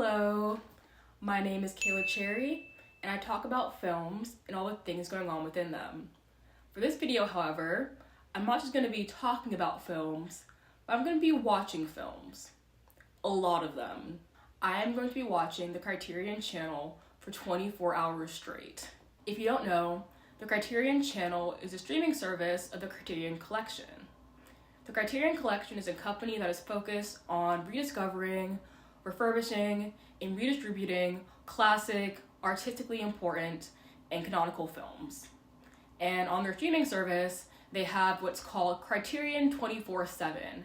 Hello, my name is Kayla Cherry, and I talk about films and all the things going on within them. For this video, however, I'm not just going to be talking about films, but I'm going to be watching films. A lot of them. I am going to be watching the Criterion Channel for 24 hours straight. If you don't know, the Criterion Channel is a streaming service of the Criterion Collection. The Criterion Collection is a company that is focused on rediscovering, refurbishing, and redistributing classic, artistically important, and canonical films. And on their streaming service, they have what's called Criterion 24/7.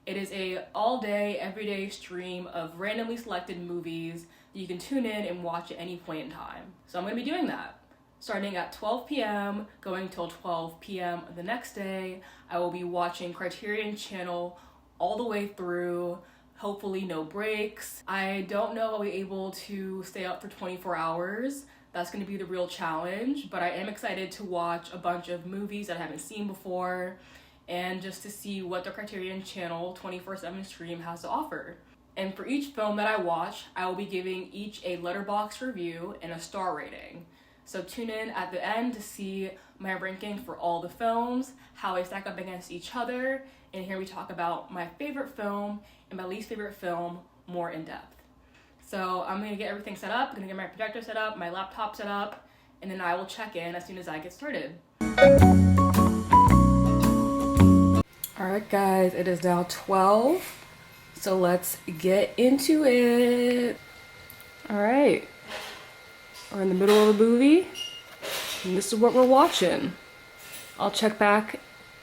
It is a all-day, everyday stream of randomly selected movies that you can tune in and watch at any point in time. So I'm going to be doing that. Starting at 12 p.m., going till 12 p.m. the next day, I will be watching Criterion Channel all the way through, hopefully no breaks. I don't know I'll be able to stay up for 24 hours. That's going to be the real challenge, but I am excited to watch a bunch of movies that I haven't seen before and just to see what the Criterion Channel 24/7 stream has to offer. And for each film that I watch, I will be giving each a Letterboxed review and a star rating. So tune in at the end to see my ranking for all the films, how they stack up against each other, and here we talk about my favorite film and my least favorite film more in depth. So I'm gonna get everything set up, I'm gonna get my projector set up, my laptop set up, and then I will check in as soon as I get started. Alright guys, it is now 12, so let's get into it. Alright, we're in the middle of the movie, and this is what we're watching. I'll check back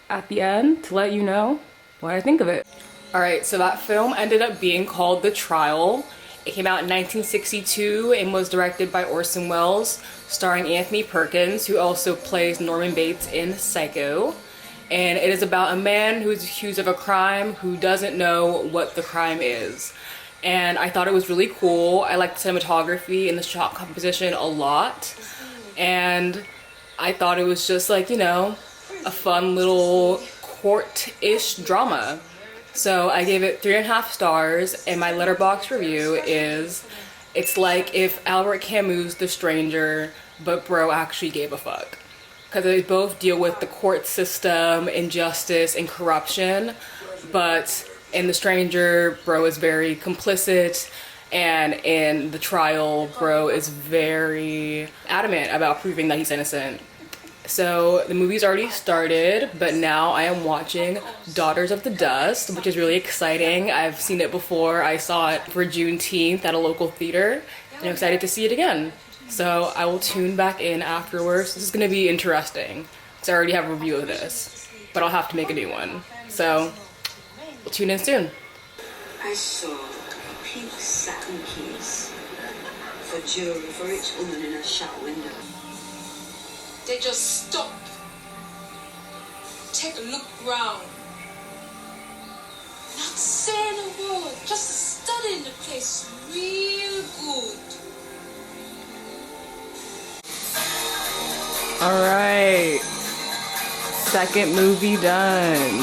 at the end to let you know what I think of it. Alright, so that film ended up being called The Trial. It came out in 1962 and was directed by Orson Welles, starring Anthony Perkins, who also plays Norman Bates in Psycho. And it is about a man who is accused of a crime who doesn't know what the crime is. And I thought it was really cool. I liked the cinematography and the shot composition a lot. And I thought it was just like, you know, a fun little court-ish drama. So I gave it 3.5 stars, and my Letterboxd review is, it's like if Albert Camus' The Stranger, but bro actually gave a fuck. Because they both deal with the court system, injustice, and corruption, but in The Stranger, bro is very complicit, and in The Trial, bro is very adamant about proving that he's innocent. So the movie's already started, but now I am watching Daughters of the Dust, which is really exciting. I've seen it before. I saw it for Juneteenth at a local theater, and I'm excited to see it again. So I will tune back in afterwards. This is going to be interesting, because I already have a review of this, but I'll have to make a new one. So we'll tune in soon. I saw pink satin keys for jewelry for each woman in a shop window. They just stop, take a look round, not saying a word, just studying the place real good. All right, second movie done.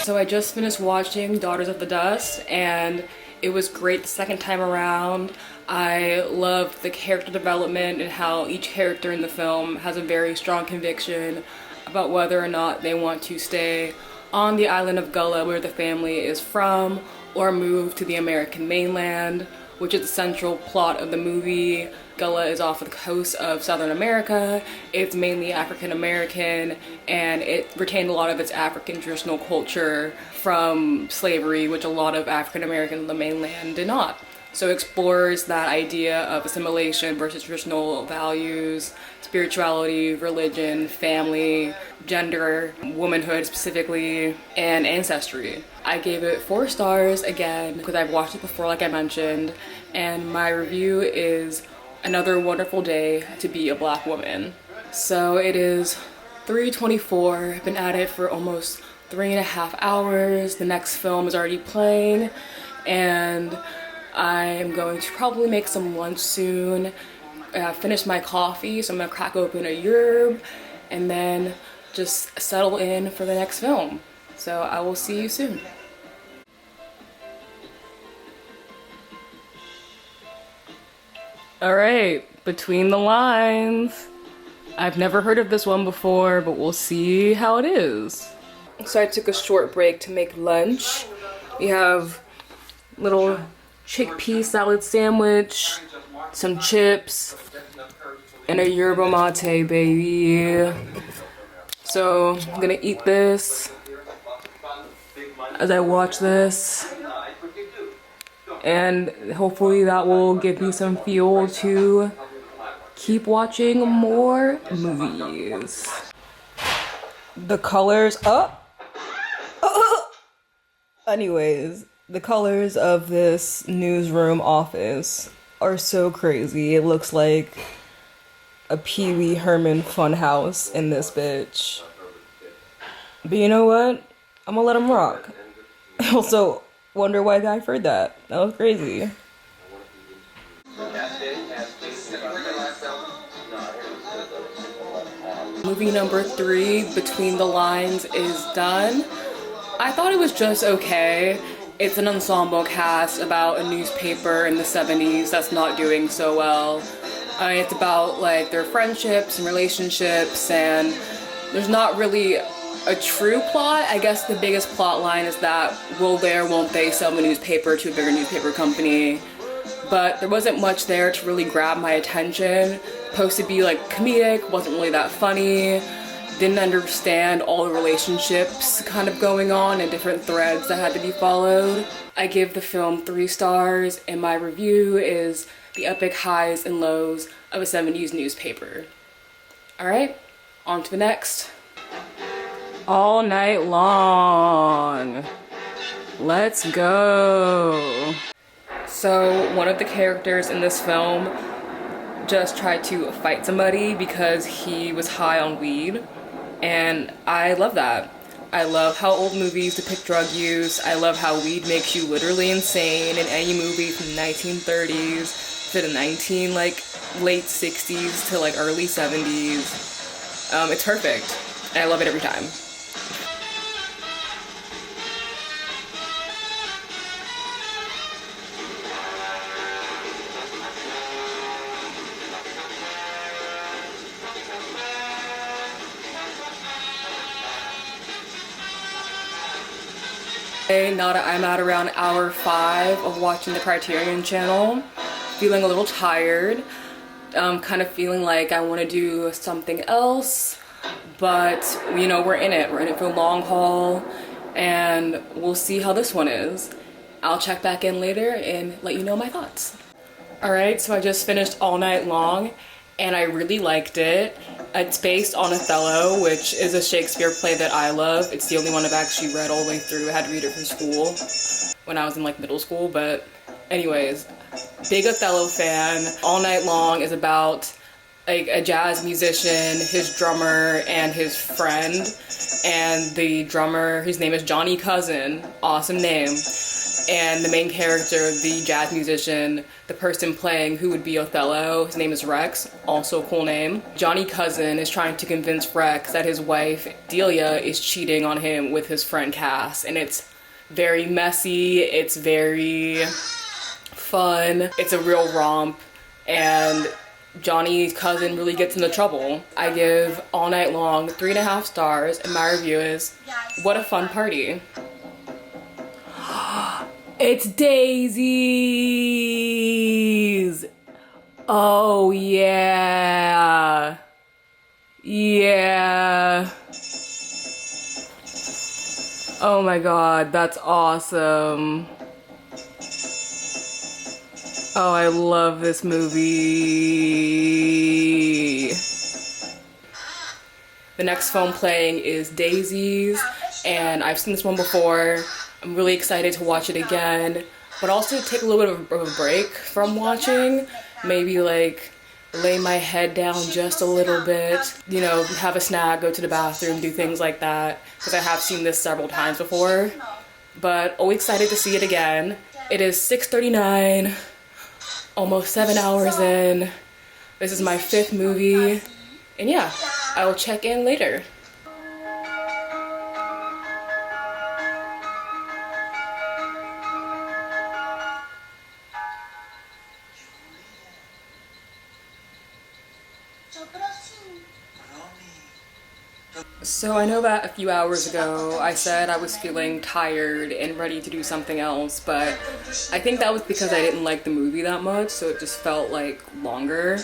So I just finished watching Daughters of the Dust, and it was great the second time around. I loved the character development and how each character in the film has a very strong conviction about whether or not they want to stay on the island of Gullah, where the family is from, or move to the American mainland, which is the central plot of the movie. Gullah is off the coast of Southern America. It's mainly African American, and it retained a lot of its African traditional culture from slavery, which a lot of African Americans on the mainland did not. So it explores that idea of assimilation versus traditional values, spirituality, religion, family, gender, womanhood specifically, and ancestry. I gave it 4 stars again because I've watched it before, like I mentioned, and my review is another wonderful day to be a Black woman. So it is 3:24. I've been at it for almost 3.5 hours. The next film is already playing, and I am going to probably make some lunch soon. I finished my coffee, so I'm gonna crack open a yerb and then just settle in for the next film. So I will see you soon. All right, Between the Lines. I've never heard of this one before, but we'll see how it is. So I took a short break to make lunch. We have little chickpea salad sandwich, some chips, and a yerba mate, baby. So I'm gonna eat this as I watch this, and hopefully that will give me some fuel to keep watching more movies. The colors anyways, the colors of this newsroom office are so crazy. It looks like a Pee Wee Herman funhouse in this bitch. But you know what? I'm gonna let him rock. I also wonder why Guy heard that. That was crazy. Movie number 3, Between the Lines, is done. I thought it was just okay. It's an ensemble cast about a newspaper in the 70s that's not doing so well. It's about like their friendships and relationships, and there's not really a true plot. I guess the biggest plot line is that won't they sell the newspaper to a bigger newspaper company? But there wasn't much there to really grab my attention. Supposed to be like comedic, wasn't really that funny. Didn't understand all the relationships kind of going on and different threads that had to be followed. I give the film 3 stars, and my review is the epic highs and lows of a 70s newspaper. Alright, on to the next. All Night Long. Let's go. So one of the characters in this film just tried to fight somebody because he was high on weed, and I love that. I love how old movies depict drug use. I love how weed makes you literally insane in any movie from the 1930s to the late 60s to like early 70s. It's perfect, and I love it every time. Now that I'm at around hour 5 of watching the Criterion Channel, feeling a little tired, kind of feeling like I want to do something else, but you know, we're in it for the long haul, and we'll see how this one is. I'll check back in later and let you know my thoughts. Alright, so I just finished All Night Long, and I really liked it. It's based on Othello, which is a Shakespeare play that I love. It's the only one I've actually read all the way through. I had to read it for school when I was in like middle school, but anyways, big Othello fan. All Night Long is about like a jazz musician, his drummer, and his friend. And the drummer, his name is Johnny Cousin, awesome name. And the main character, the jazz musician, the person playing who would be Othello, his name is Rex, also a cool name. Johnny Cousin is trying to convince Rex that his wife, Delia, is cheating on him with his friend Cass. And it's very messy, it's very fun, it's a real romp, and Johnny's cousin really gets into trouble. I give All Night Long 3.5 stars, and my review is, what a fun party. It's Daisies! Oh yeah! Yeah! Oh my god, that's awesome. Oh, I love this movie. The next film playing is Daisies, and I've seen this one before. I'm really excited to watch it again, but also take a little bit of a break from watching. Maybe like lay my head down just a little bit, you know, have a snack, go to the bathroom, do things like that, because I have seen this several times before, but always excited to see it again. It is 6:39, almost 7 hours in. This is my 5th movie, and yeah, I will check in later. So I know that a few hours ago I said I was feeling tired and ready to do something else, but I think that was because I didn't like the movie that much, so it just felt like longer.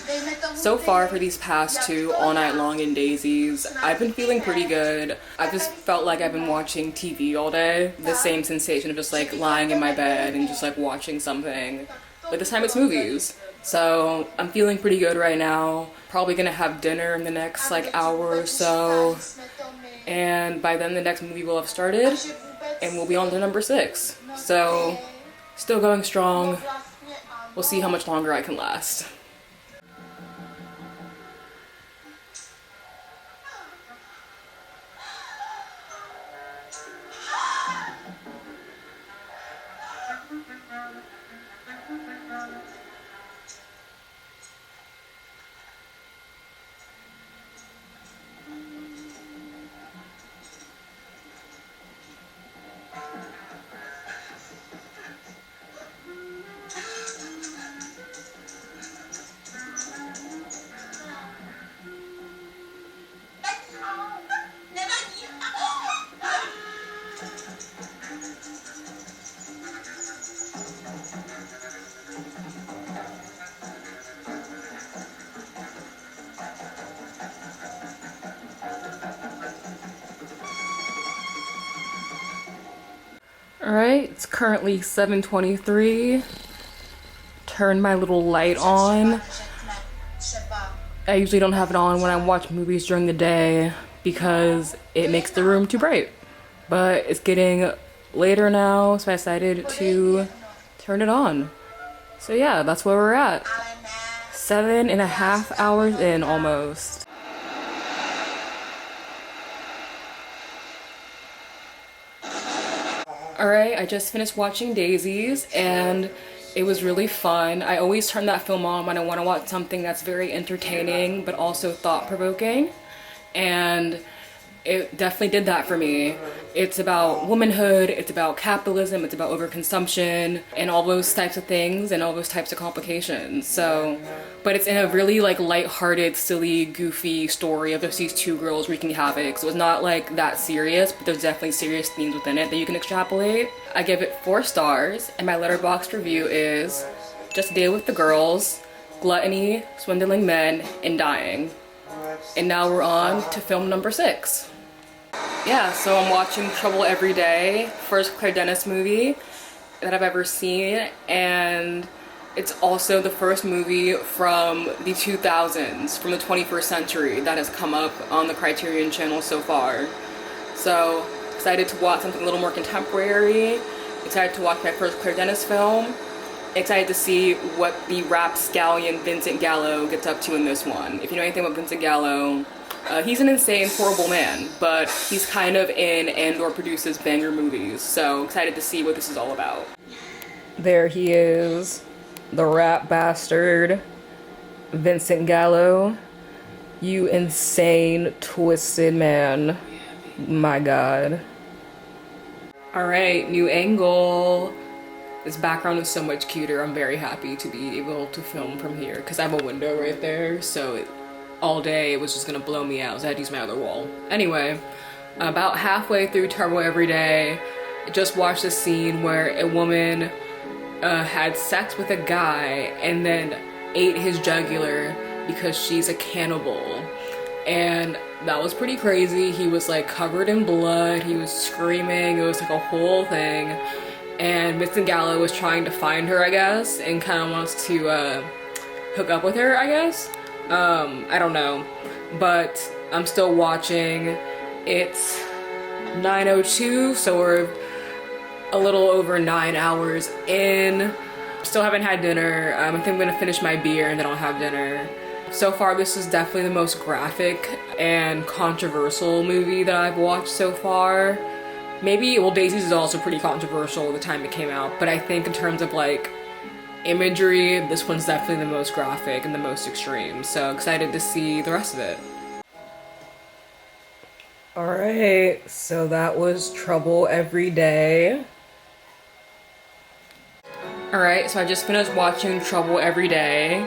So far for these past two All Night Long and Daisies, I've been feeling pretty good. I've just felt like I've been watching TV all day. The same sensation of just like lying in my bed and just like watching something. But this time it's movies. So I'm feeling pretty good right now. Probably gonna have dinner in the next like hour or so. And by then the next movie will have started and we'll be on to number 6. So still going strong. We'll see how much longer I can last. Alright, it's currently 7:23. Turn my little light on. I usually don't have it on when I watch movies during the day because it makes the room too bright. But it's getting later now, so I decided to turn it on. So yeah, that's where we're at. 7.5 hours in almost. Alright, I just finished watching Daisies and it was really fun. I always turn that film on when I want to watch something that's very entertaining but also thought-provoking. And it definitely did that for me. It's about womanhood, it's about capitalism, it's about overconsumption, and all those types of things and all those types of complications. So, but it's in a really like lighthearted, silly, goofy story of just these two girls wreaking havoc. So it's not like that serious, but there's definitely serious themes within it that you can extrapolate. I give it 4 stars, and my Letterboxed review is just a day with the girls, gluttony, swindling men, and dying. And now we're on to film number 6. Yeah, so I'm watching Trouble Every Day, first Claire Denis movie that I've ever seen, and it's also the first movie from the 2000s, from the 21st century that has come up on the Criterion Channel so far. So excited to watch something a little more contemporary, excited to watch my first Claire Denis film, excited to see what the rapscallion Vincent Gallo gets up to in this one. If you know anything about Vincent Gallo, he's an insane, horrible man, but he's kind of in and/or produces banger movies, so excited to see what this is all about. There he is, the rap bastard, Vincent Gallo. You insane, twisted man. My God. Alright, new angle. This background is so much cuter. I'm very happy to be able to film from here because I have a window right there, so all day it was just gonna blow me out, so I had to use my other wall. Anyway, about halfway through Turbo Every Day, I just watched a scene where a woman had sex with a guy and then ate his jugular because she's a cannibal. And that was pretty crazy. He was like covered in blood, he was screaming, it was like a whole thing. And Vincent Gallo was trying to find her, I guess, and kind of wants to hook up with her, I guess. I don't know, but I'm still watching. It's 9:02, so we're a little over 9 hours in. Still haven't had dinner. I think I'm gonna finish my beer and then I'll have dinner. So far, this is definitely the most graphic and controversial movie that I've watched so far. Maybe, well, Daisies is also pretty controversial at the time it came out, but I think in terms of like imagery, this one's definitely the most graphic and the most extreme, so excited to see the rest of it. Alright, so that was Trouble Every Day. Alright, so I just finished watching Trouble Every Day,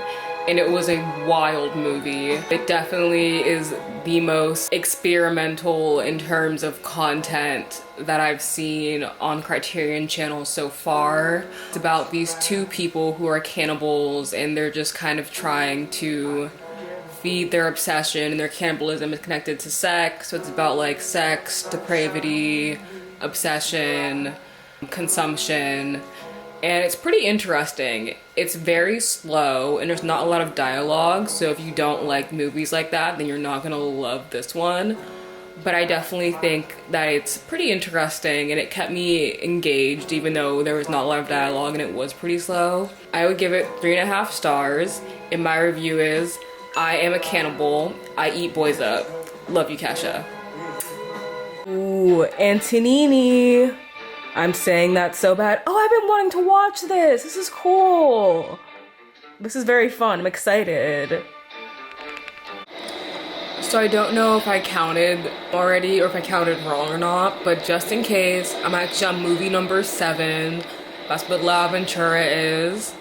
and it was a wild movie. It definitely is the most experimental in terms of content that I've seen on Criterion Channel so far. It's about these two people who are cannibals, and they're just kind of trying to feed their obsession, and their cannibalism is connected to sex. So it's about like sex, depravity, obsession, consumption, and it's pretty interesting. It's very slow and there's not a lot of dialogue, so if you don't like movies like that, then you're not gonna love this one. But I definitely think that it's pretty interesting and it kept me engaged even though there was not a lot of dialogue and it was pretty slow. I would give it 3.5 stars, and my review is, I am a cannibal, I eat boys up. Love you, Kesha. Ooh, Antonini. I'm saying that so bad. Oh, I've been wanting to watch this. This is cool. This is very fun. I'm excited. So I don't know if I counted already or if I counted wrong or not, but just in case, I'm actually on movie number 7. That's what La Ventura is.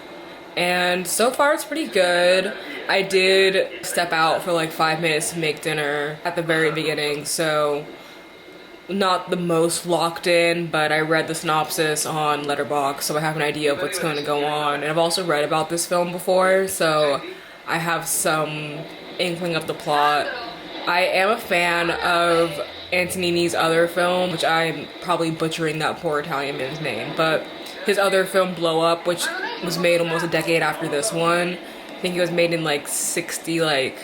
And so far it's pretty good. I did step out for like 5 minutes to make dinner at the very beginning, so not the most locked in, but I read the synopsis on Letterboxd, so I have an idea of what's going to go on. And I've also read about this film before, so I have some inkling of the plot. I am a fan of Antonini's other film, which I'm probably butchering that poor Italian man's name, but his other film, Blow Up, which was made almost a decade after this one. I think it was made in like late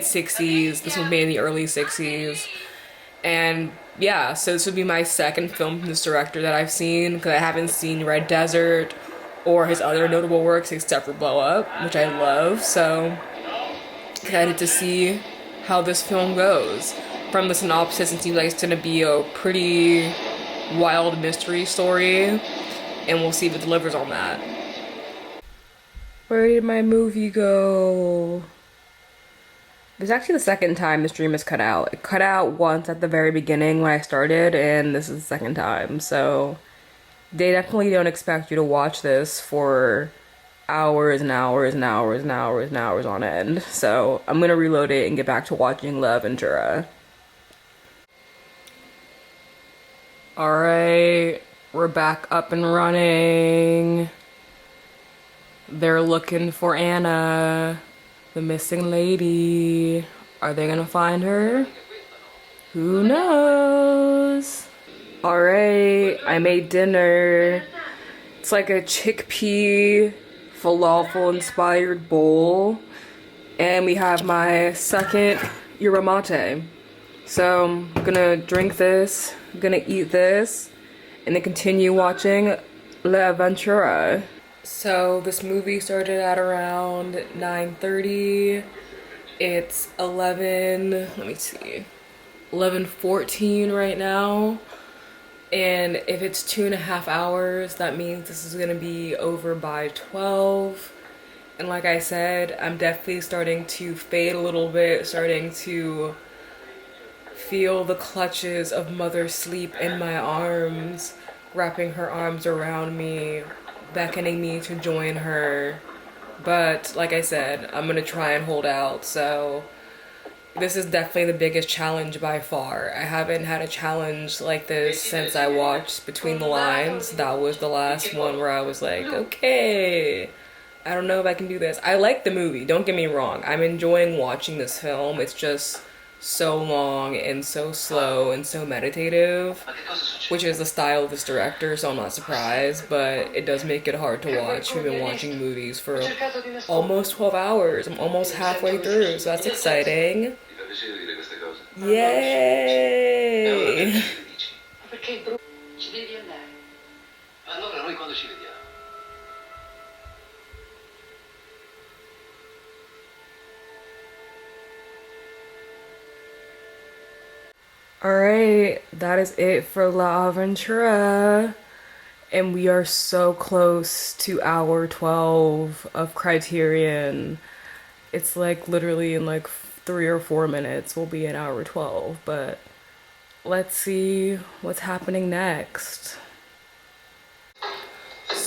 60s. This was made in the early 60s. And yeah, so this would be my second film from this director that I've seen, because I haven't seen Red Desert or his other notable works except for Blow Up, which I love. So excited to see how this film goes. From the synopsis, it seems like it's gonna be a pretty wild mystery story, and we'll see if it delivers on that. Where did my movie go? This is actually the second time the stream is cut out. It cut out once at the very beginning when I started, and this is the second time. So they definitely don't expect you to watch this for hours and hours and hours and hours and hours on end. So I'm gonna reload it and get back to watching La Ventura. Alright, we're back up and running. They're looking for Anna, the missing lady. Are they gonna find her? Who knows? Alright, I made dinner. It's like a chickpea falafel inspired bowl. And we have my second yerba mate. So I'm gonna drink this, I'm gonna eat this, and then continue watching La Ventura. So this movie started at around 9:30. It's 11:14 right now. And if it's 2.5 hours, that means this is gonna be over by 12. And like I said, I'm definitely starting to fade a little bit, starting to feel the clutches of Mother Sleep in my arms, wrapping her arms around me, beckoning me to join her. But like I said, I'm gonna try and hold out. So this is definitely the biggest challenge by far. I haven't had a challenge like this since I watched Between the Lines. That was the last one where I was like, okay, I don't know if I can do this. I like the movie, don't get me wrong. I'm enjoying watching this film. It's just so long and so slow and so meditative, which is the style of this director, so I'm not surprised, but it does make it hard to watch. We've been watching movies for almost 12 hours. I'm almost halfway through, so that's exciting. Yay! Alright, that is it for La Ventura. And we are so close to hour 12 of Criterion. It's like literally in like 3 or 4 minutes we'll be at hour 12, but let's see what's happening next.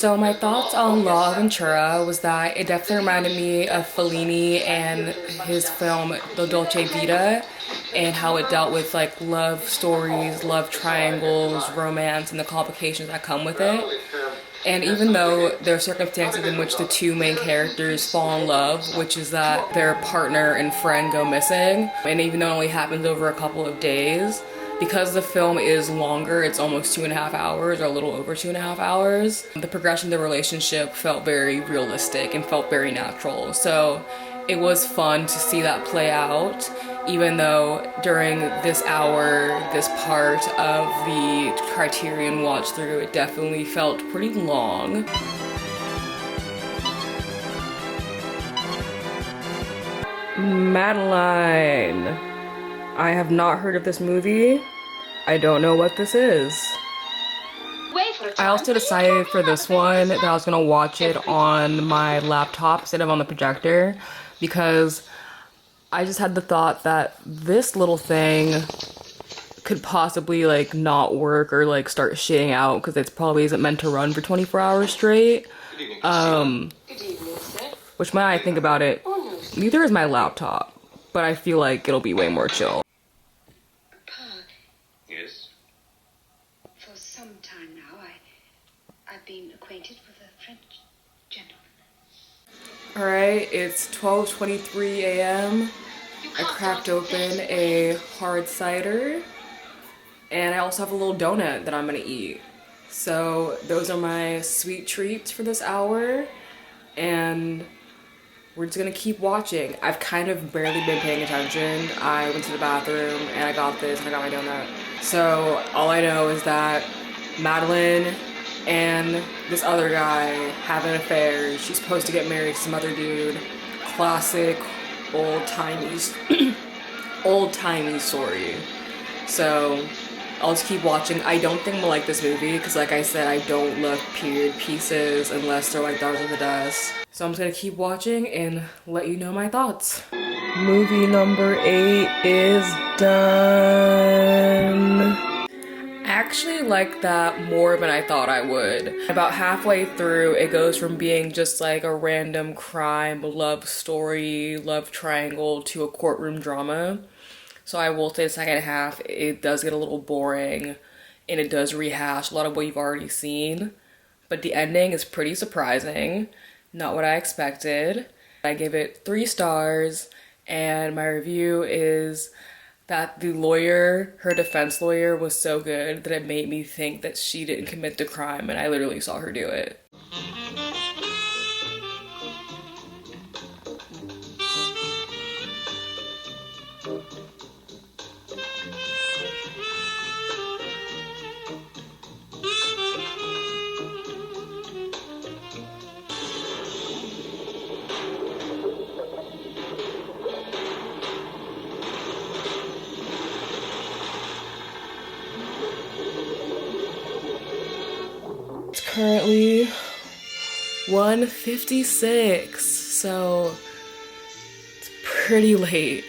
So my thoughts on La Ventura was that it definitely reminded me of Fellini and his film La Dolce Vita, and how it dealt with like love stories, love triangles, romance, and the complications that come with it. And even though there are circumstances in which the two main characters fall in love, which is that their partner and friend go missing, and even though it only happens over a couple of days, because the film is longer, it's almost 2.5 hours or a little over 2.5 hours, the progression of the relationship felt very realistic and felt very natural. So it was fun to see that play out, even though during this hour, this part of the Criterion watch through, it definitely felt pretty long. Madeline. I have not heard of this movie. I don't know what this is. I also decided for this one that I was gonna watch it on my laptop instead of on the projector, because I just had the thought that this little thing could possibly like not work or like start shitting out, because it probably isn't meant to run for 24 hours straight. Which when I think about it, neither is my laptop, but I feel like it'll be way more chill. Yes? For some time now, I've been acquainted with a French gentleman. Alright, it's 12:23 a.m. I cracked open a hard cider, and I also have a little donut that I'm gonna eat. So those are my sweet treats for this hour, and we're just gonna keep watching. I've kind of barely been paying attention. I went to the bathroom and I got this and I got my donut. So all I know is that Madeline and this other guy have an affair. She's supposed to get married to some other dude. Classic old-timey old-timey story. So I'll just keep watching. I don't think I'm gonna like this movie because, like I said, I don't love period pieces unless they're like Daughters of the Dust. So I'm just gonna keep watching and let you know my thoughts. Movie number 8 is done. I actually like that more than I thought I would. About halfway through, it goes from being just like a random crime, love story, love triangle to a courtroom drama. So I will say the second half, it does get a little boring and it does rehash a lot of what you've already seen. But the ending is pretty surprising. Not what I expected. I gave it 3 stars, and my review is that the lawyer, her defense lawyer, was so good that it made me think that she didn't commit the crime, and I literally saw her do it. It's currently 1:56, so it's pretty late.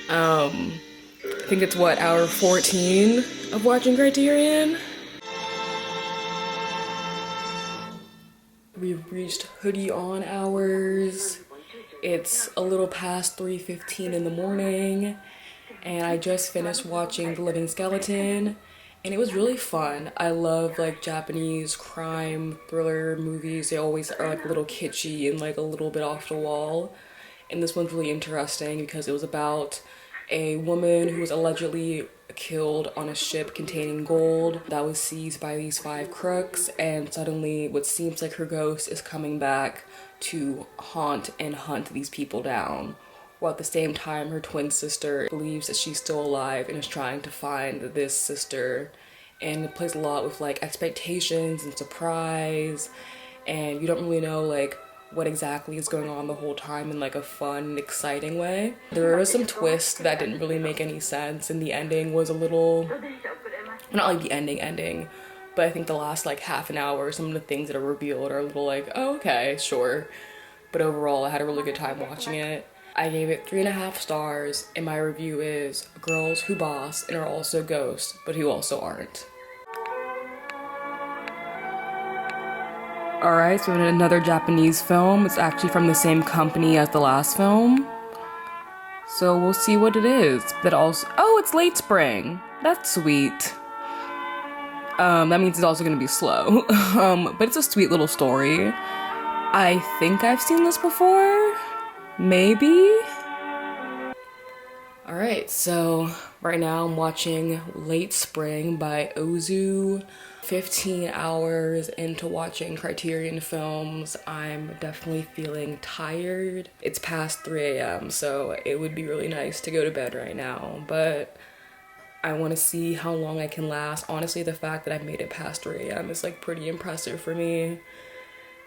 I think it's what, hour 14 of watching Criterion? We've reached hoodie on hours. It's a little past 3:15 in the morning, and I just finished watching The Living Skeleton. And it was really fun. I love like Japanese crime thriller movies. They always are like a little kitschy and like a little bit off the wall. And this one's really interesting because it was about a woman who was allegedly killed on a ship containing gold that was seized by these 5 crooks, and suddenly what seems like her ghost is coming back to haunt and hunt these people down. While at the same time, her twin sister believes that she's still alive and is trying to find this sister. And it plays a lot with like expectations and surprise, and you don't really know like what exactly is going on the whole time in like a fun, exciting way. There was some twist that didn't really make any sense, and the ending was a little, not like the ending, but I think the last like half an hour, some of the things that are revealed are a little like, oh, okay, sure. But overall, I had a really good time watching it. I gave it 3.5 stars, and my review is girls who boss and are also ghosts, but who also aren't. Alright, so another Japanese film. It's actually from the same company as the last film. So we'll see what it is. But also, oh, it's late spring. That's sweet. That means it's also gonna be slow. But it's a sweet little story. I think I've seen this before. Maybe? Alright, so right now I'm watching Late Spring by Ozu. 15 hours into watching Criterion films. I'm definitely feeling tired. It's past 3 a.m., so it would be really nice to go to bed right now, but I want to see how long I can last. Honestly, the fact that I've made it past 3 a.m. is like pretty impressive for me.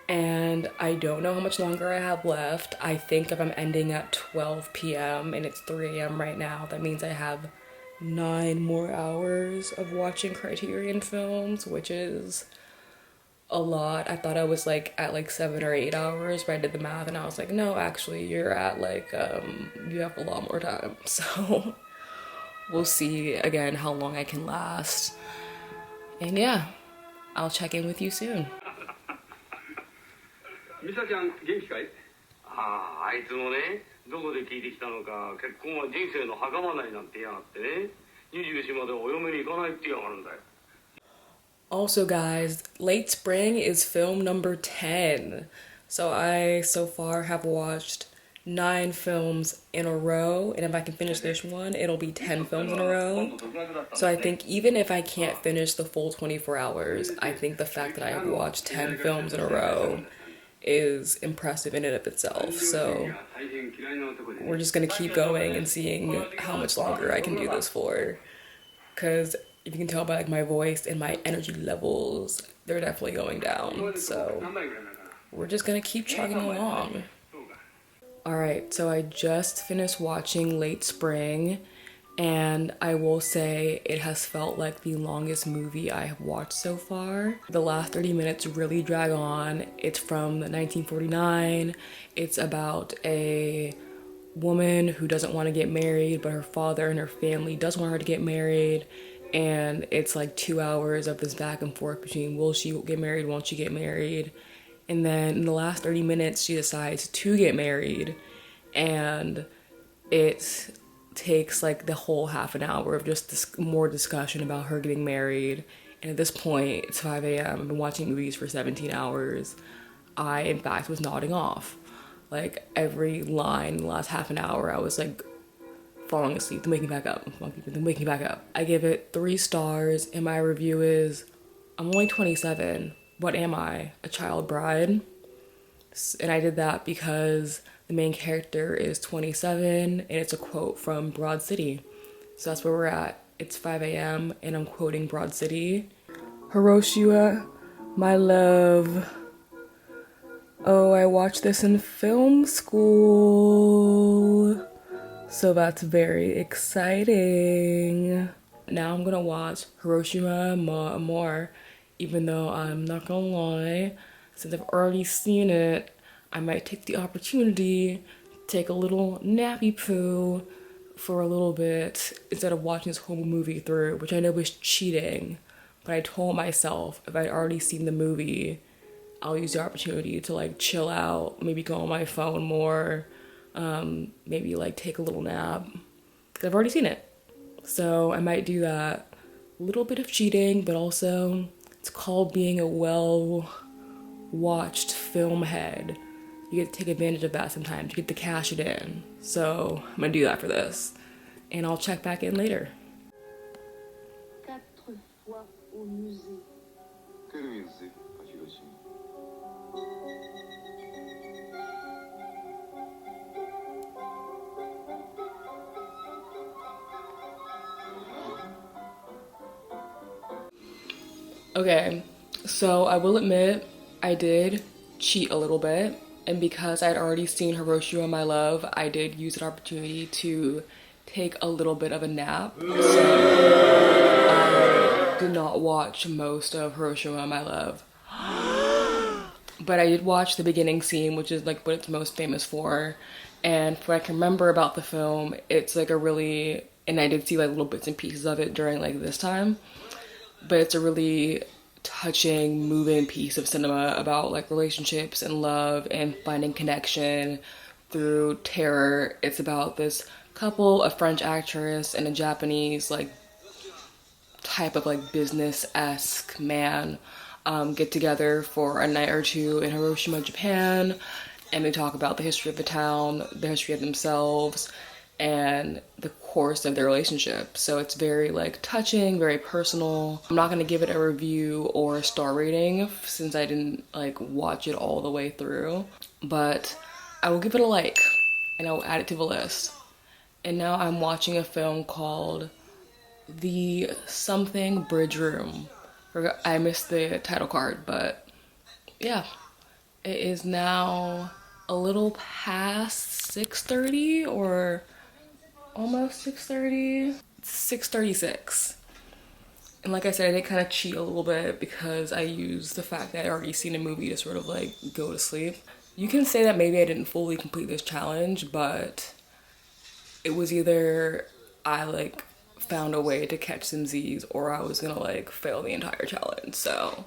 And I don't know how much longer I have left. I think if I'm ending at 12 p.m. and it's 3 a.m. right now, that means I have 9 more hours of watching Criterion films, which is a lot. I thought I was like at like 7 or 8 hours, but I did the math and I was like, no, actually you're at like, you have a lot more time. So we'll see again how long I can last. And yeah, I'll check in with you soon. 美沙ちゃん元気かい？ああ、あいつもね、どこで聞いてきたのか、結婚は人生の袴ないなんて言いやがってね、24までお嫁に行かないって言いやがるんだよ。Also guys, Late Spring is film number 10. So I so far have watched 9 films in a row, and if I can finish this one, it'll be 10 films in a row. So I think even if I can't finish the full 24 hours, I think the fact that I have watched 10 films in a row is impressive in and of itself. So we're just gonna keep going and seeing how much longer I can do this for, because if you can tell by like my voice and my energy levels, they're definitely going down. So we're just gonna keep chugging along. Alright, so I just finished watching Late Spring, and I will say it has felt like the longest movie I have watched so far. The last 30 minutes really drag on. It's from 1949. It's about a woman who doesn't want to get married, but her father and her family does want her to get married. And it's like 2 hours of this back and forth between will she get married, won't she get married? And then in the last 30 minutes, she decides to get married. And it takes like the whole half an hour of just more discussion about her getting married. And at this point, it's 5 a.m. I've been watching movies for 17 hours. I, in fact, was nodding off. Like every line in the last half an hour, I was like falling asleep, then waking back up, then waking back up. I give it 3 stars, and my review is, I'm only 27. What am I? A child bride? And I did that because the main character is 27, and it's a quote from Broad City. So that's where we're at. It's 5 a.m. and I'm quoting Broad City. Hiroshima, my love. Oh, I watched this in film school. So that's very exciting. Now I'm gonna watch Hiroshima Ma Amor, even though I'm not gonna lie, since I've already seen it, I might take the opportunity to take a little nappy poo for a little bit instead of watching this whole movie through, which I know is cheating. But I told myself if I'd already seen the movie, I'll use the opportunity to like chill out, maybe go on my phone more, maybe like take a little nap, because I've already seen it. So I might do that. A little bit of cheating, but also it's called being a well-watched film head. You get to take advantage of that sometimes. You get to cash it in. So I'm gonna do that for this. And I'll check back in later. 4 fois au musée. Quel musée à Hiroshima? Okay, so I will admit I did cheat a little bit. And because I'd already seen Hiroshima, My Love, I did use an opportunity to take a little bit of a nap. So I did not watch most of Hiroshima, My Love. But I did watch the beginning scene, which is like what it's most famous for. And what I can remember about the film, it's like a really, and I did see like little bits and pieces of it during like this time, but it's a really touching, moving piece of cinema about like relationships and love and finding connection through terror. It's about this couple, a French actress and a Japanese like type of like business-esque man get together for a night or two in Hiroshima, Japan, and they talk about the history of the town, the history of themselves, and the course of their relationship. So it's very like touching, very personal. I'm not gonna give it a review or a star rating since I didn't like watch it all the way through, but I will give it a like and I will add it to the list. And now I'm watching a film called The Something Bridge Room. I missed the title card, but yeah, it is now a little past 6:30 or almost 6:30. 6:36. And like I said, I did kind of cheat a little bit because I used the fact that I'd already seen a movie to sort of like go to sleep. You can say that maybe I didn't fully complete this challenge, but it was either I like found a way to catch some Z's or I was gonna like fail the entire challenge. So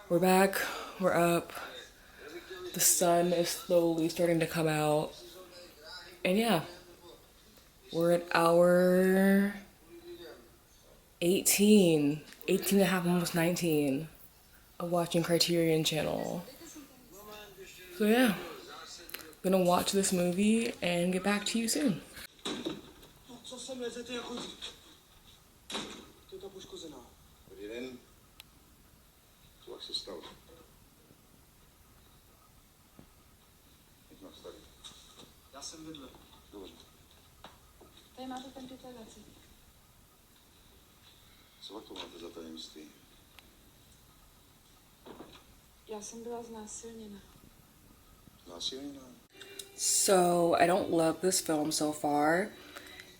we're back, we're up, the sun is slowly starting to come out, and yeah, we're at hour 18 and a half, almost 19 of watching Criterion Channel. So yeah, I'm gonna watch this movie and get back to you soon. Dobrý den. Co se stalo? Jak máš tady? Já jsem vedle. Dobře. Tady máte ten deklaraci. Co to máte za tajemství? Já jsem byla znásilněna. Násilná? So I don't love this film so far.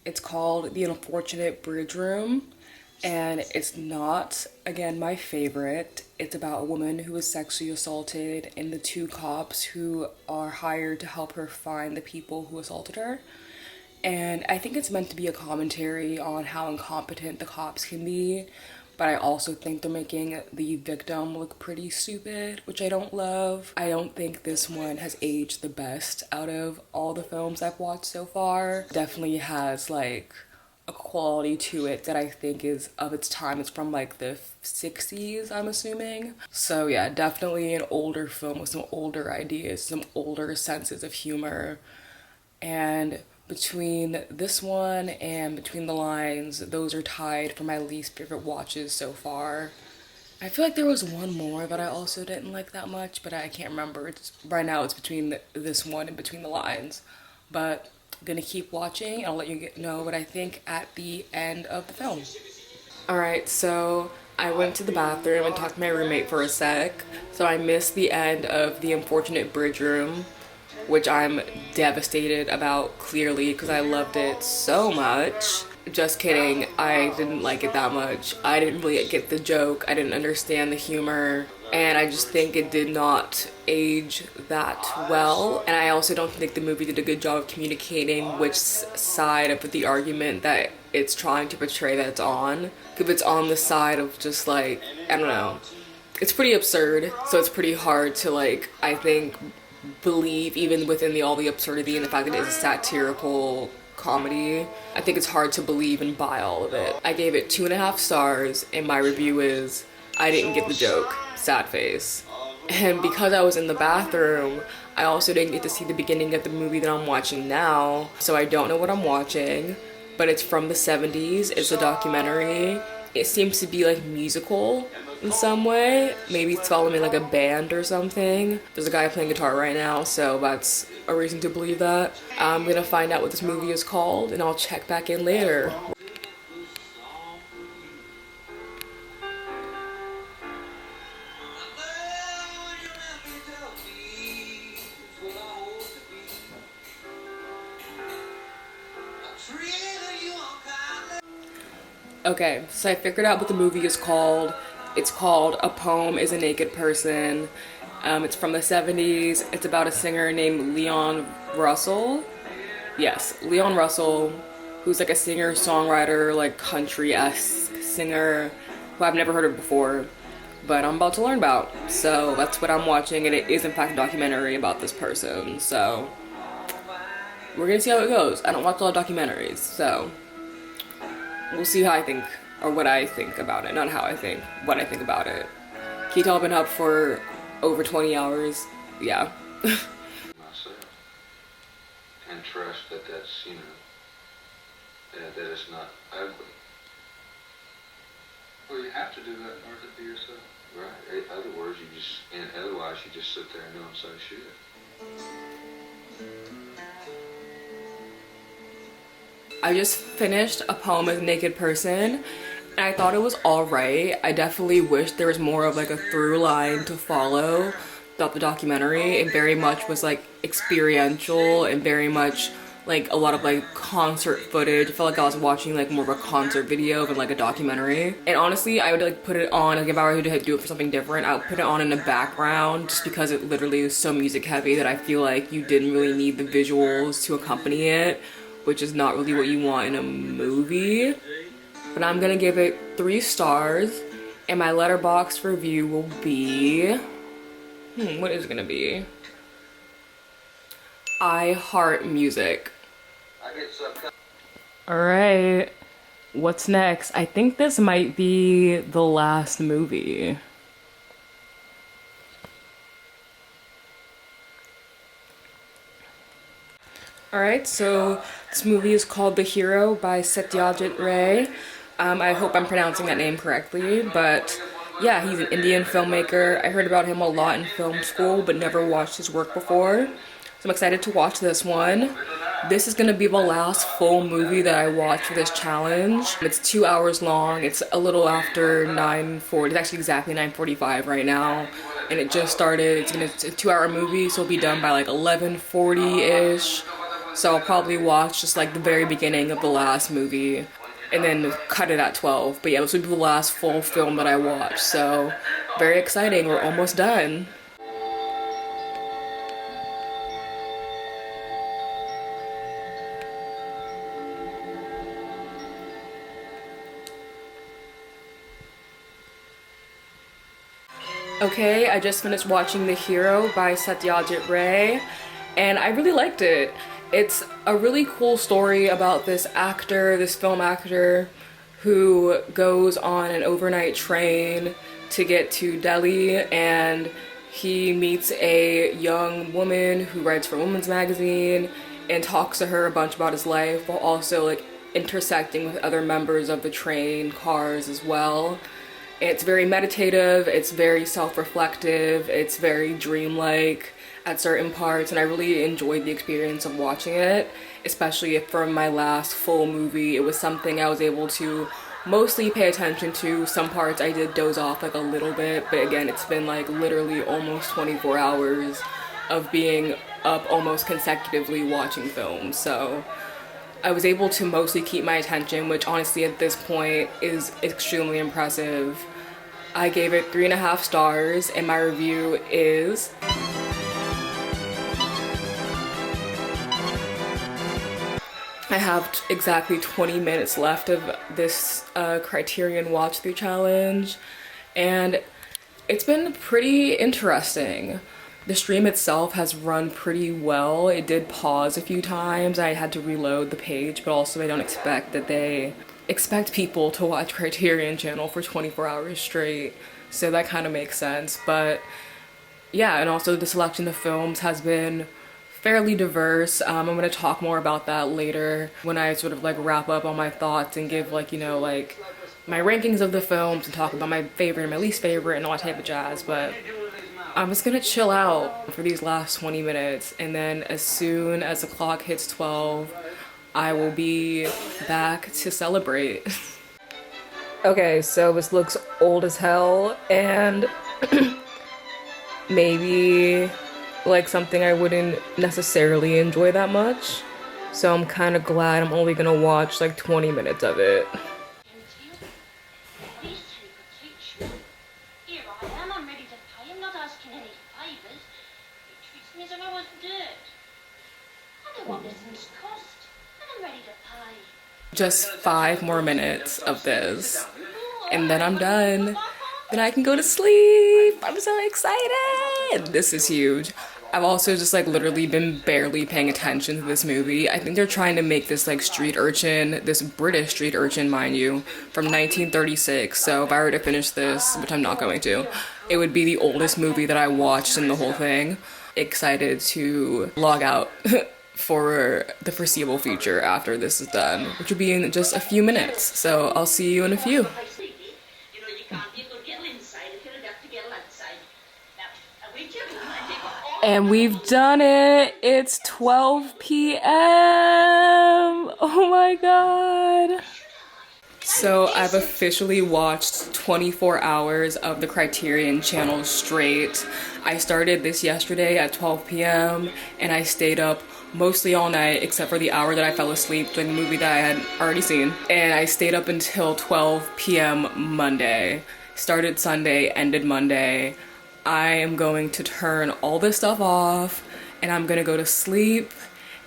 It's called The Unfortunate Bridge Room, and it's not, again, my favorite. It's about a woman who was sexually assaulted and the two cops who are hired to help her find the people who assaulted her. And I think it's meant to be a commentary on how incompetent the cops can be, but I also think they're making the victim look pretty stupid, which I don't love. I don't think this one has aged the best out of all the films I've watched so far. Definitely has like a quality to it that I think is of its time. It's from like the 60s, I'm assuming. So yeah, definitely an older film with some older ideas, some older senses of humor. And between this one and Between the Lines, those are tied for my least favorite watches so far. I feel like there was one more that I also didn't like that much, but I can't remember. Right now it's between this one and Between the Lines. But I'm gonna keep watching and I'll let you know what I think at the end of the film. Alright, so I went to the bathroom and talked to my roommate for a sec. So I missed the end of The Unfortunate Bridge Room, which I'm devastated about, clearly, because I loved it so much. Just kidding, I didn't like it that much. I didn't really get the joke, I didn't understand the humor, and I just think it did not age that well. And I also don't think the movie did a good job of communicating which side of the argument that it's trying to portray that it's on. If it's on the side of just like, I don't know, it's pretty absurd, so it's pretty hard to like, I think, believe even within all the absurdity and the fact that it is a satirical comedy. I think it's hard to believe and buy all of it. I gave it 2.5 stars and my review is I didn't get the joke, sad face. And because I was in the bathroom, I also didn't get to see the beginning of the movie that I'm watching now, so I don't know what I'm watching, but it's from the 70s, it's a documentary. It seems to be like musical in some way. Maybe it's following like a band or something. There's a guy playing guitar right now, so that's a reason to believe that. I'm gonna find out what this movie is called and I'll check back in later. Okay, so I figured out what the movie is called. It's called A Poem is a Naked Person. It's from the 70s. It's about a singer named Leon Russell. Yes, Leon Russell, who's like a singer-songwriter, like country-esque singer, who I've never heard of before. but I'm about to learn about. So that's what I'm watching, and it is in fact a documentary about this person. So we're gonna see how it goes. I don't watch a lot of documentaries, so we'll see how I think, or what I think about it. Not how I think, what I think about it. Can you tell I've been up for over 20 hours? Yeah. Myself. And trust that that's, you know, that it's not ugly. Well, you have to do that in order to be yourself. Right. In other words, otherwise you just sit there and don't say shit. I just finished A Poem as a Naked Person, and I thought it was alright. I definitely wish there was more of like a through line to follow throughout the documentary. It very much was like experiential and very much like a lot of like concert footage. I felt like I was watching like more of a concert video than like a documentary. And honestly, I would like put it on, like if I were to do it for something different, I would put it on in the background just because it literally is so music heavy that I feel like you didn't really need the visuals to accompany it, which is not really what you want in a movie. But I'm gonna give it 3 stars, and my Letterboxd review will be, what is it gonna be? I heart music. Alright, what's next? I think this might be the last movie. Alright, so this movie is called The Hero by Satyajit Ray. I hope I'm pronouncing that name correctly, but yeah, he's an Indian filmmaker. I heard about him a lot in film school, but never watched his work before. So I'm excited to watch this one. This is gonna be the last full movie that I watch for this challenge. It's 2 hours long. It's a little after 9:40. It's actually exactly 9:45 right now. And it just started. It's a 2-hour movie, so it'll be done by like 11:40-ish. So I'll probably watch just like the very beginning of the last movie and then cut it at 12. But yeah, this will be the last full film that I watch. So very exciting. We're almost done. Okay, I just finished watching The Hero by Satyajit Ray, and I really liked it. It's a really cool story about this actor, this film actor, who goes on an overnight train to get to Delhi, and he meets a young woman who writes for a women's magazine and talks to her a bunch about his life while also like intersecting with other members of the train cars as well. It's very meditative, it's very self-reflective, it's very dreamlike at certain parts, and I really enjoyed the experience of watching it, especially if for my last full movie it was something I was able to mostly pay attention to. Some parts I did doze off like a little bit, but again, it's been like literally almost 24 hours of being up almost consecutively watching films, so I was able to mostly keep my attention, which honestly at this point is extremely impressive. I gave it 3.5 stars, and my review is I have exactly 20 minutes left of this Criterion watch through challenge, and it's been pretty interesting. The stream itself has run pretty well. It did pause a few times. I had to reload the page, but also I don't expect that they expect people to watch Criterion Channel for 24 hours straight. So that kind of makes sense. But yeah, and also the selection of films has been fairly diverse. I'm gonna talk more about that later when I sort of like wrap up on my thoughts and give like, you know, like my rankings of the films and talk about my favorite and my least favorite and all that type of jazz. But I'm just gonna chill out for these last 20 minutes, and then as soon as the clock hits 12, I will be back to celebrate. Okay, so this looks old as hell, and maybe like something I wouldn't necessarily enjoy that much. So I'm kind of glad I'm only gonna watch like 20 minutes of it. Just 5 more minutes of this, and then I'm done. then I can go to sleep. I'm so excited. This is huge. I've also just like literally been barely paying attention to this movie. I think they're trying to make this like street urchin, this British street urchin, mind you, from 1936. So if I were to finish this, which I'm not going to, it would be the oldest movie that I watched in the whole thing. Excited to log out for the foreseeable future after this is done, which will be in just a few minutes. So I'll see you in a few. And we've done it. It's 12 p.m. Oh my god. So I've officially watched 24 hours of the Criterion Channel straight. I started this yesterday at 12 p.m. and I stayed up mostly all night except for the hour that I fell asleep during the movie that I had already seen. And I stayed up until 12 p.m. Monday. Started Sunday, ended Monday. I am going to turn all this stuff off and I'm gonna go to sleep,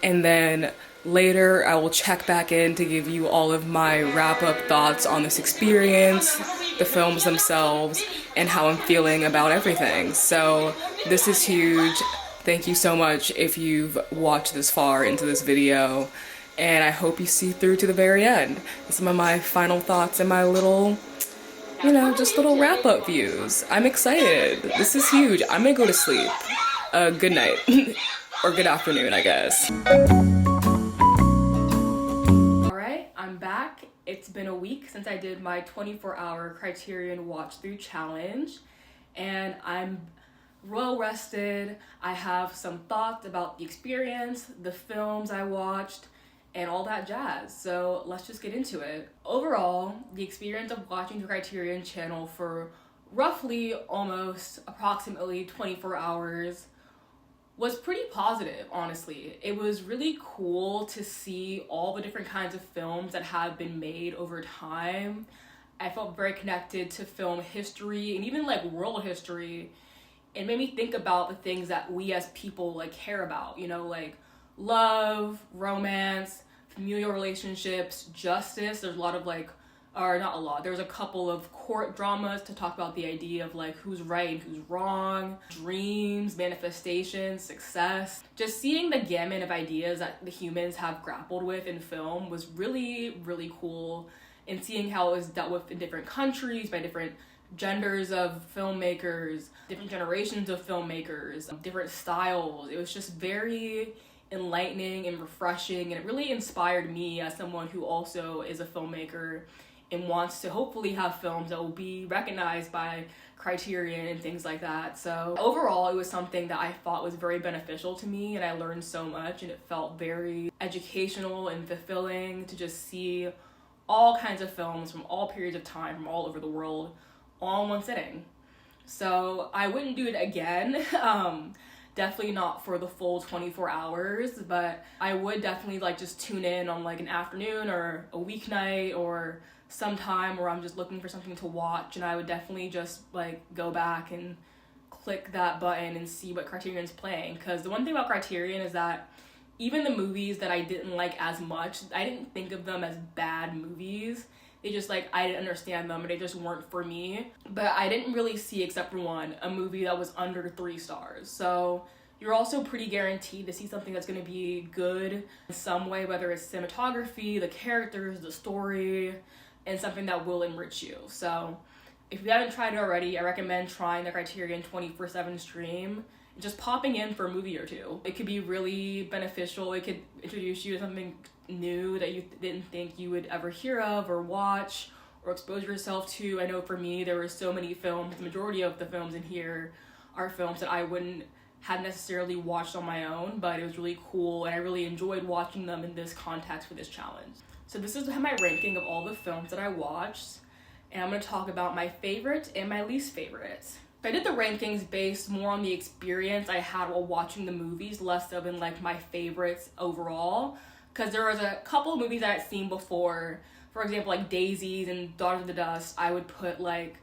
and then later I will check back in to give you all of my wrap-up thoughts on this experience, the films themselves, and how I'm feeling about everything. So this is huge. Thank you so much if you've watched this far into this video, and I hope you see through to the very end. Some of my final thoughts and my little, you know, just little wrap-up views. I'm excited. This is huge. I'm gonna go to sleep. Good night. Or good afternoon, I guess. Alright, I'm back. It's been a week since I did my 24-hour Criterion watch-through challenge, and I'm well rested. I have some thoughts about the experience, the films I watched, and all that jazz. So let's just get into it. Overall, the experience of watching the Criterion Channel for roughly approximately 24 hours was pretty positive, honestly. It was really cool to see all the different kinds of films that have been made over time. I felt very connected to film history and even like world history. It made me think about the things that we as people like care about, you know, like love, romance, familial relationships, justice. There's a lot of like, or not a lot, there's a couple of court dramas to talk about the idea of like who's right and who's wrong, dreams, manifestation, success. Just seeing the gamut of ideas that the humans have grappled with in film was really, really cool. And seeing how it was dealt with in different countries by different genders of filmmakers, different generations of filmmakers, different styles. It was just very enlightening and refreshing, and it really inspired me as someone who also is a filmmaker and wants to hopefully have films that will be recognized by Criterion and things like that. So overall, it was something that I thought was very beneficial to me, and I learned so much, and it felt very educational and fulfilling to just see all kinds of films from all periods of time from all over the world all in one sitting. So I wouldn't do it again. Definitely not for the full 24 hours, but I would definitely like just tune in on like an afternoon or a weeknight or some time where I'm just looking for something to watch, and I would definitely just like go back and click that button and see what Criterion's playing. Because the one thing about Criterion is that even the movies that I didn't like as much, I didn't think of them as bad movies. They just like, I didn't understand them, and they just weren't for me. But I didn't really see, except for one, a movie that was under 3 stars. So you're also pretty guaranteed to see something that's gonna be good in some way, whether it's cinematography, the characters, the story, and something that will enrich you. So if you haven't tried it already, I recommend trying the Criterion 24/7 stream. Just popping in for a movie or two. It could be really beneficial. It could introduce you to something new that you didn't think you would ever hear of or watch or expose yourself to. I know for me, there were so many films, the majority of the films in here are films that I wouldn't have necessarily watched on my own, but it was really cool, and I really enjoyed watching them in this context for this challenge. So this is my ranking of all the films that I watched, and I'm gonna talk about my favorite and my least favorite. I did the rankings based more on the experience I had while watching the movies, less so than like my favorites overall, because there was a couple of movies I had seen before. For example, like Daisies and Daughters of the Dust, I would put like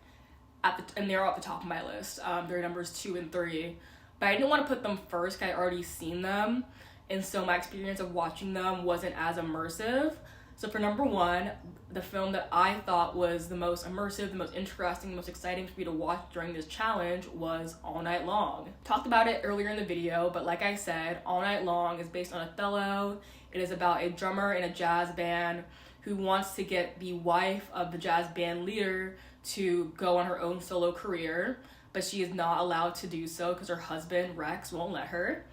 and they're at the top of my list. They're numbers 2 and 3, but I didn't want to put them first because I'd already seen them, and so my experience of watching them wasn't as immersive. So for number one, the film that I thought was the most immersive, the most interesting, the most exciting for me to watch during this challenge was All Night Long. Talked about it earlier in the video, but like I said, All Night Long is based on Othello. It is about a drummer in a jazz band who wants to get the wife of the jazz band leader to go on her own solo career, but she is not allowed to do so because her husband, Rex, won't let her.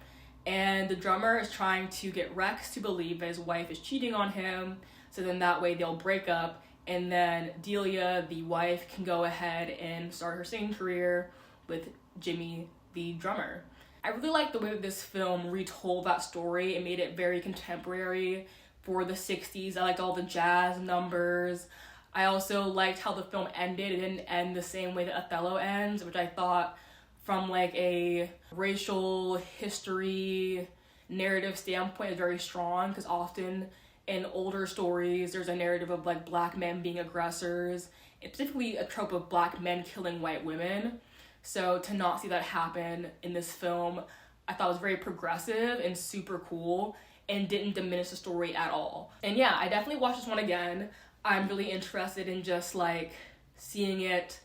And the drummer is trying to get Rex to believe that his wife is cheating on him, so then that way they'll break up, and then Delia, the wife, can go ahead and start her singing career with Jimmy, the drummer. I really like the way that this film retold that story. It made it very contemporary for the 60s. I liked all the jazz numbers. I also liked how the film ended. It didn't end the same way that Othello ends, which I thought from like a racial history narrative standpoint is very strong, because often in older stories there's a narrative of like black men being aggressors, and specifically a trope of black men killing white women. So to not see that happen in this film, I thought was very progressive and super cool and didn't diminish the story at all. And yeah, I definitely watched this one again. I'm really interested in just like seeing it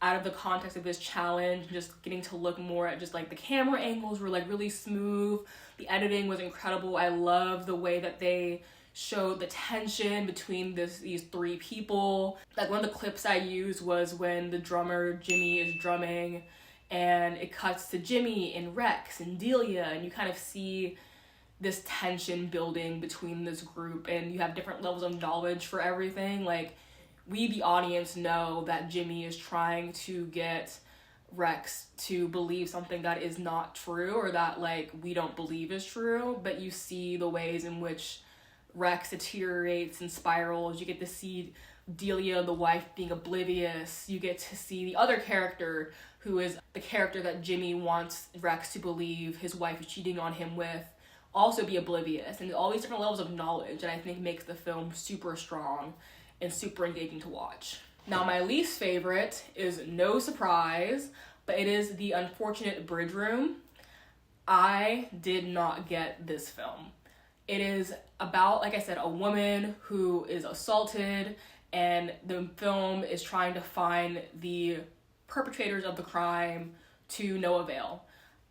out of the context of this challenge, just getting to look more at just like the camera angles were like really smooth. The editing was incredible. I love the way that they showed the tension between these three people. Like one of the clips I used was when the drummer Jimmy is drumming and it cuts to Jimmy and Rex and Delia, and you kind of see this tension building between this group, and you have different levels of knowledge for everything. Like we, the audience, know that Jimmy is trying to get Rex to believe something that is not true, or that like we don't believe is true, but you see the ways in which Rex deteriorates and spirals. You get to see Delia, the wife, being oblivious. You get to see the other character, who is the character that Jimmy wants Rex to believe his wife is cheating on him with, also be oblivious. And all these different levels of knowledge that I think makes the film super strong and super engaging to watch. Now my least favorite is no surprise, but it is The Unfortunate Bridge Room. I did not get this film. It is about, like I said, a woman who is assaulted, and the film is trying to find the perpetrators of the crime to no avail.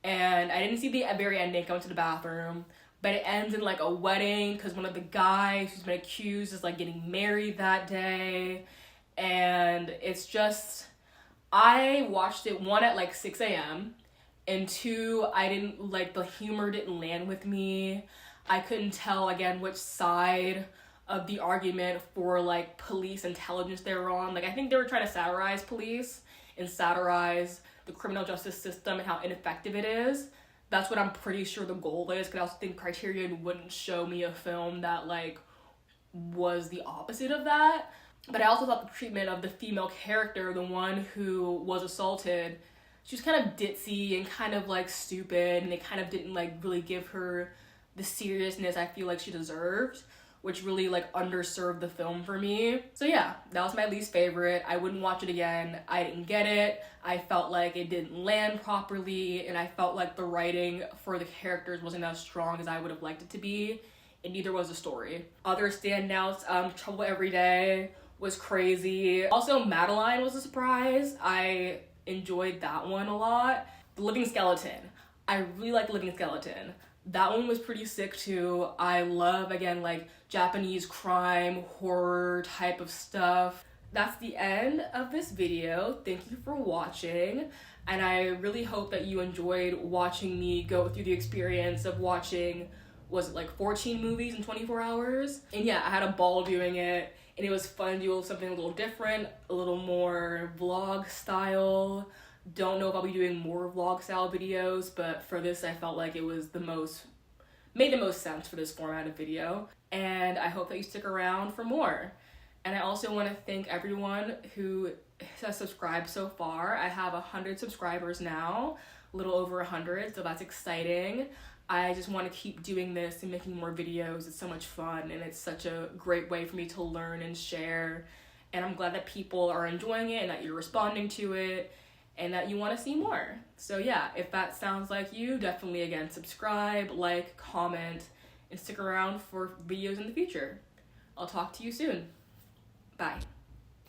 And I didn't see the very ending. I went to the bathroom, but it ends in like a wedding, because one of the guys who's been accused is like getting married that day. And it's just, I watched it, one, at like 6 a.m. and two, I didn't like, the humor didn't land with me. I couldn't tell, again, which side of the argument for like police intelligence they were on. Like I think they were trying to satirize police and satirize the criminal justice system and how ineffective it is. That's what I'm pretty sure the goal is, because I also think Criterion wouldn't show me a film that like was the opposite of that. But I also thought the treatment of the female character, the one who was assaulted, she was kind of ditzy and kind of like stupid, and they kind of didn't like really give her the seriousness I feel like she deserved, which really like underserved the film for me. So yeah, that was my least favorite. I wouldn't watch it again. I didn't get it. I felt like it didn't land properly, and I felt like the writing for the characters wasn't as strong as I would have liked it to be, and neither was the story. Other standouts, Trouble Every Day was crazy. Also, Madeline was a surprise. I enjoyed that one a lot. The Living Skeleton. I really like The Living Skeleton. That one was pretty sick too. I love, again, like Japanese crime, horror type of stuff. That's the end of this video. Thank you for watching. And I really hope that you enjoyed watching me go through the experience of watching, was it like 14 movies in 24 hours? And yeah, I had a ball doing it, and it was fun to do something a little different, a little more vlog style. Don't know if I'll be doing more vlog style videos, but for this I felt like it was made the most sense for this format of video. And I hope that you stick around for more. And I also want to thank everyone who has subscribed so far. I have 100 subscribers now, a little over 100, so that's exciting. I just want to keep doing this and making more videos. It's so much fun, and it's such a great way for me to learn and share. And I'm glad that people are enjoying it and that you're responding to it, and that you want to see more. So yeah, if that sounds like you, definitely, again, subscribe, like, comment, and stick around for videos in the future. I'll talk to you soon. Bye.